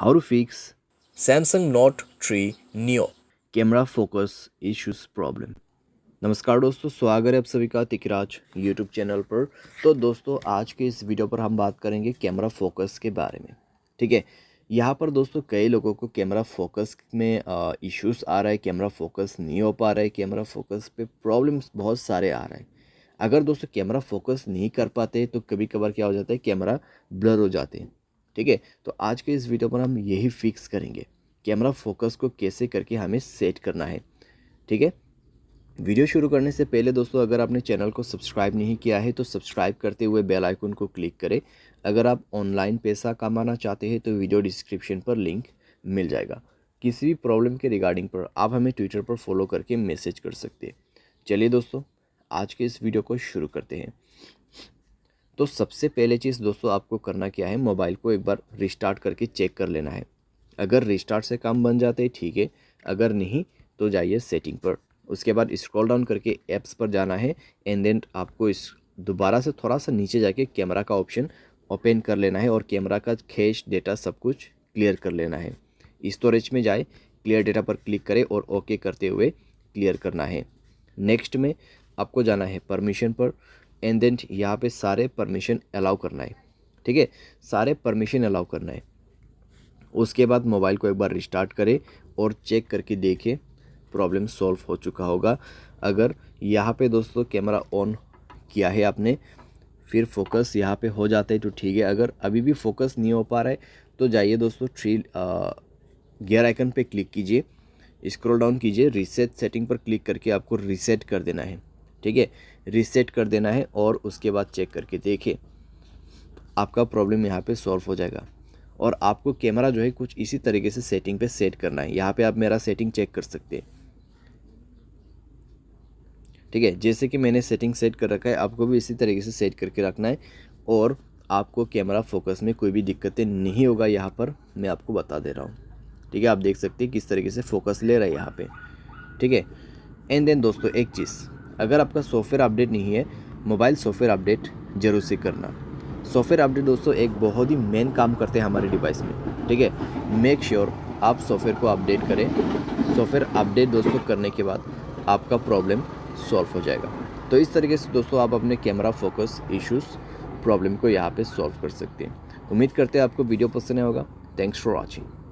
How to fix Samsung Note 3 Neo। Camera focus issues problem. नमस्कार दोस्तों, स्वागत है आप सभी का तिकराज यूट्यूब चैनल पर। तो दोस्तों, आज के इस वीडियो पर हम बात करेंगे कैमरा फोकस के बारे में। ठीक है, यहाँ पर दोस्तों कई लोगों को कैमरा फोकस में इश्यूज आ रहा है, कैमरा फोकस नहीं हो पा रहा है, कैमरा फोकस पे प्रॉब्लम्स बहुत सारे आ रहे हैं। अगर दोस्तों कैमरा फोकस नहीं कर पाते तो कभी कभार क्या हो जाता है, कैमरा ब्लर हो जाते हैं। ठीक है, तो आज के इस वीडियो पर हम यही फिक्स करेंगे, कैमरा फोकस को कैसे करके हमें सेट करना है। ठीक है, वीडियो शुरू करने से पहले दोस्तों, अगर आपने चैनल को सब्सक्राइब नहीं किया है तो सब्सक्राइब करते हुए बेल आइकन को क्लिक करें। अगर आप ऑनलाइन पैसा कमाना चाहते हैं तो वीडियो डिस्क्रिप्शन पर लिंक मिल जाएगा। किसी भी प्रॉब्लम के रिगार्डिंग पर आप हमें ट्विटर पर फॉलो करके मैसेज कर सकते हैं। चलिए दोस्तों, आज के इस वीडियो को शुरू करते हैं। तो सबसे पहले चीज़ दोस्तों आपको करना क्या है, मोबाइल को एक बार रिस्टार्ट करके चेक कर लेना है। अगर रिस्टार्ट से काम बन जाते हैं ठीक है, अगर नहीं तो जाइए सेटिंग पर। उसके बाद स्क्रॉल डाउन करके ऐप्स पर जाना है एंड देन आपको इस दोबारा से थोड़ा सा नीचे जाके कैमरा का ऑप्शन ओपन कर लेना है और कैमरा का कैश डेटा सब कुछ क्लियर कर लेना है। स्टोरेज में जाए, क्लियर डेटा पर क्लिक करें और ओके करते हुए क्लियर करना है। नेक्स्ट में आपको जाना है परमिशन पर एंड देन यहाँ पे सारे परमिशन अलाउ करना है। ठीक है, सारे परमिशन अलाउ करना है। उसके बाद मोबाइल को एक बार रिस्टार्ट करें और चेक करके देखें प्रॉब्लम सॉल्व हो चुका होगा। अगर यहाँ पे दोस्तों कैमरा ऑन किया है आपने, फिर फोकस यहाँ पे हो जाता है तो ठीक है। अगर अभी भी फोकस नहीं हो पा रहा है तो जाइए दोस्तों गियर आइकन पे क्लिक कीजिए, स्क्रॉल डाउन कीजिए, रीसेट सेटिंग पर क्लिक करके आपको रीसेट कर देना है। ठीक है, रीसेट कर देना है और उसके बाद चेक करके देखिए आपका प्रॉब्लम यहाँ पे सॉल्व हो जाएगा। और आपको कैमरा जो है कुछ इसी तरीके से सेटिंग पे सेट करना है। यहाँ पे आप मेरा सेटिंग चेक कर सकते हैं। ठीक है, जैसे कि मैंने सेटिंग सेट कर रखा है, आपको भी इसी तरीके से सेट करके रखना है और आपको कैमरा फोकस में कोई भी दिक्कतें नहीं होगा। यहाँ पर मैं आपको बता दे रहा हूँ। ठीक है, आप देख सकते हैं किस तरीके से फोकस ले रहा है यहाँ पे। ठीक है, एंड देन दोस्तों एक चीज़, अगर आपका सॉफ्टवेयर अपडेट नहीं है, मोबाइल सॉफ्टवेयर अपडेट जरूर से करना। सॉफ्टवेयर अपडेट दोस्तों एक बहुत ही मेन काम करते हैं हमारे डिवाइस में। ठीक है, मेक श्योर आप सॉफ्टवेयर को अपडेट करें। सॉफ्टवेयर अपडेट दोस्तों करने के बाद आपका प्रॉब्लम सॉल्व हो जाएगा। तो इस तरीके से दोस्तों आप अपने कैमरा फोकस इश्यूज़ प्रॉब्लम को यहाँ पे सॉल्व कर सकते हैं। उम्मीद करते हैं आपको वीडियो पसंद आया होगा। Thanks for watching.